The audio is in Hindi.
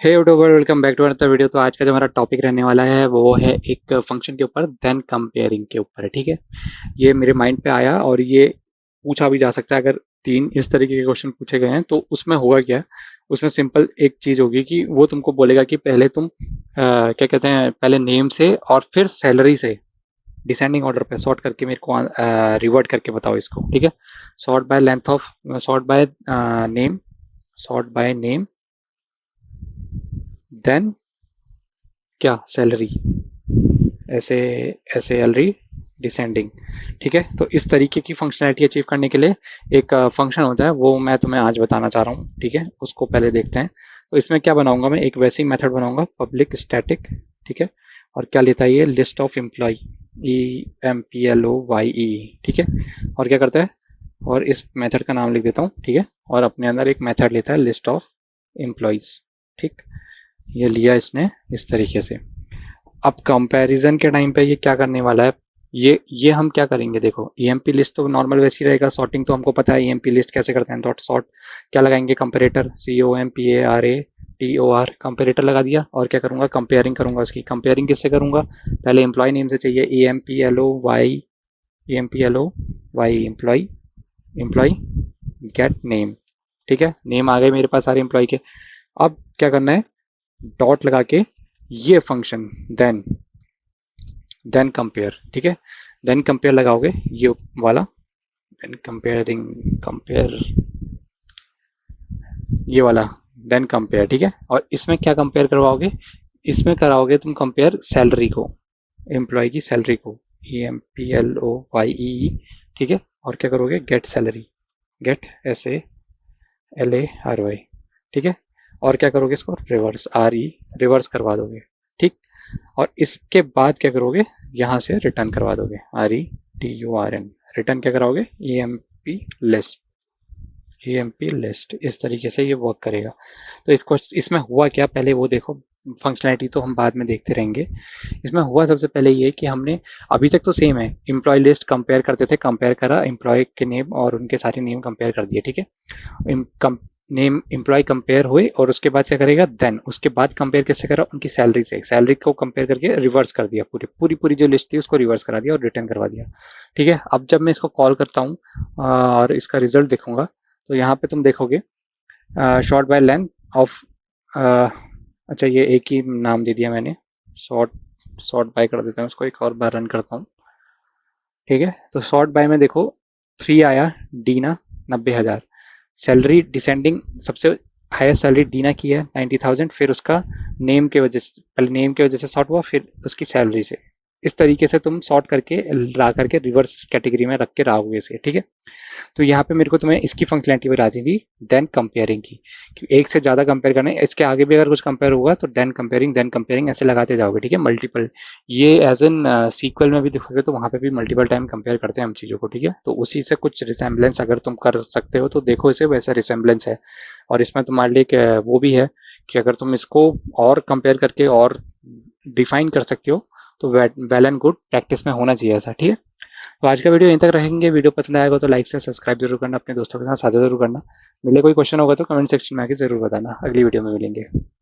Hey YouTuber, welcome back to another video. तो आज का जो हमारा टॉपिक रहने वाला है वो है एक फंक्शन के ऊपर, देन कंपेयरिंग के ऊपर है। ठीक है, ये मेरे माइंड पे आया और ये पूछा भी जा सकता है। अगर तीन इस तरीके के क्वेश्चन पूछे गए हैं तो उसमें होगा क्या, उसमें सिंपल एक चीज होगी कि वो तुमको बोलेगा कि पहले तुम क्या कहते हैं, पहले नेम से और फिर सैलरी से डिसेंडिंग ऑर्डर पे सॉर्ट करके मेरे को रिवर्ट करके बताओ इसको। ठीक है, sort by length of, sort by name, sort by name, then क्या सैलरी, ऐसे ऐसे एलरी डिसेंडिंग। ठीक है, तो इस तरीके की फंक्शनैलिटी अचीव करने के लिए एक फंक्शन होता है, वो मैं तुम्हें आज बताना चाह रहा हूँ। ठीक है, उसको पहले देखते हैं। तो इसमें क्या बनाऊंगा, मैं एक वैसी मेथड बनाऊंगा, पब्लिक स्टैटिक। ठीक है, और क्या लेता है ये, लिस्ट ऑफ एम्प्लॉय, EMPLOYE। ठीक है, और क्या करता है, और इस मेथड का नाम लिख देता हूँ। ठीक है, और अपने अंदर एक मेथड लेता है लिस्ट ऑफ एम्प्लॉयज। ठीक, ये लिया इसने इस तरीके से। अब कंपैरिजन के टाइम पे ये क्या करने वाला है, ये हम क्या करेंगे, देखो ईएमपी लिस्ट तो नॉर्मल वैसे ही रहेगा, सॉर्टिंग तो हमको पता है ईएमपी लिस्ट कैसे करते हैं। डॉट सॉर्ट क्या लगाएंगे, कंपेरेटर, COMPARATOR, कंपेरेटर लगा दिया। और क्या करूंगा, कंपेयरिंग करूंगा। उसकी कंपेयरिंग किससे करूंगा, पहले एम्प्लॉय नेम से चाहिए, EMPLOY employ, employ get name. ठीक है, नेम आ गए मेरे पास सारे एम्प्लॉय के। अब क्या करना है, डॉट लगा के ये फंक्शन देन देन कंपेयर। ठीक है, देन कंपेयर लगाओगे ये वाला, देन कंपेयरिंग, कंपेयर, ये वाला देन कंपेयर। ठीक है, और इसमें क्या कंपेयर करवाओगे, इसमें कराओगे तुम कंपेयर सैलरी को, एम्प्लॉय की सैलरी को, EMPLOYE। ठीक है, और क्या करोगे, गेट सैलरी, गेट SALARY। ठीक है, और क्या करोगे, इसको रिवर्स, RE, रिवर्स करवा दोगे। ठीक, और इसके बाद क्या करोगे, यहाँ से रिटर्न करवा दोगे, RETURN, रिटर्न क्या कराओगे, EMP लिस्ट, EMP लिस्ट। इस तरीके से ये वर्क करेगा। तो इसको, इसमें हुआ क्या पहले वो देखो, फंक्शनैलिटी तो हम बाद में देखते रहेंगे। इसमें हुआ सबसे पहले ये कि हमने, अभी तक तो सेम है, एम्प्लॉय लिस्ट कंपेयर करते थे, कंपेयर करा एम्प्लॉय के नेम और उनके सारे नेम कंपेयर कर दिए। ठीक है, नेम एम्प्लॉय कंपेयर हुए और उसके बाद क्या करेगा, देन उसके बाद कंपेयर कैसे करा, उनकी सैलरी से, सैलरी को कंपेयर करके रिवर्स कर दिया, पूरी पूरी पूरी जो लिस्ट थी उसको रिवर्स करा दिया और रिटर्न करवा दिया। ठीक है, अब जब मैं इसको कॉल करता हूँ और इसका रिजल्ट देखूंगा, तो यहाँ पे तुम देखोगे शॉर्ट बाय लेंथ ऑफ, अच्छा ये एक ही नाम दे दिया मैंने, सॉर्ट, सॉर्ट बाय कर देता हूँ उसको, एक और बार रन करता हूँ। ठीक है, तो शॉर्ट बाय में देखो 3 आया, डीना 90,000, सैलरी डिसेंडिंग, सबसे हाईएस्ट सैलरी डीना की है 90,000, फिर उसका नेम के वजह से, पहले नेम की वजह से सॉर्ट हुआ, फिर उसकी सैलरी से। इस तरीके से तुम सॉर्ट करके ला करके रिवर्स कैटेगरी में रख के रहोगे इसे। ठीक है, तो यहाँ पे मेरे को तुम्हें इसकी फंक्शनैलिटी बता दी थी, देन कंपेयरिंग की, कि एक से ज़्यादा कंपेयर करना है, इसके आगे भी अगर कुछ कंपेयर होगा तो देन कंपेयरिंग ऐसे लगाते जाओगे। ठीक है, मल्टीपल, ये एज एन सीक्वल में भी देखोगे तो वहाँ पे भी मल्टीपल टाइम कंपेयर करते हैं हम चीज़ों को। ठीक है, तो उसी से कुछ रिसेम्बलेंस अगर तुम कर सकते हो तो देखो इसे, वैसा रिसेम्बलेंस है। और इसमें तुम्हारे लिए वो भी है कि अगर तुम इसको और कंपेयर करके और डिफाइन कर सकते हो तो वेल एंड गुड, प्रैक्टिस में होना चाहिए ऐसा। ठीक है, तो आज का वीडियो यहीं तक रखेंगे। वीडियो पसंद आएगा तो लाइक से सब्सक्राइब जरूर करना, अपने दोस्तों के साथ साझा जरूर करना। मिले कोई क्वेश्चन होगा तो कमेंट सेक्शन में आके जरूर बताना। अगली वीडियो में मिलेंगे।